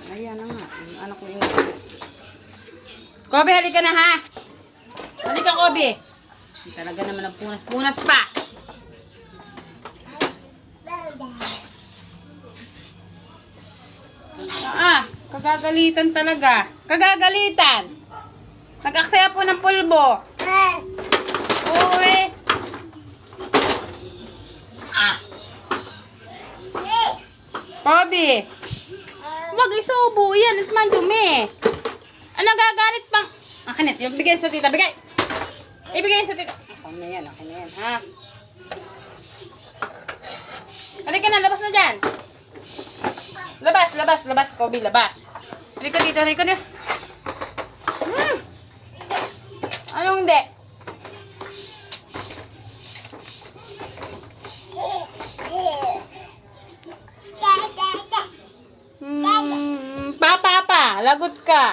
Ayan na nga. Yung anak ko yung... Kobe, halika na ha! Halika, Kobe! Talaga naman ang punas-punas pa! Kagagalitan talaga. Kagagalitan! Nag-aksaya po ng pulbo. Uwi! Kobe! Huwag isubo yan at mandumi. Ano gagalit pang... Akin yung bigay sa tita. Bigay! Ibigay sa tita. Ako na yan, ha? Halika na, labas na dyan. Labas, Kobe, labas. Halika dito, halika na. Anong hindi? Pa, lagot ka.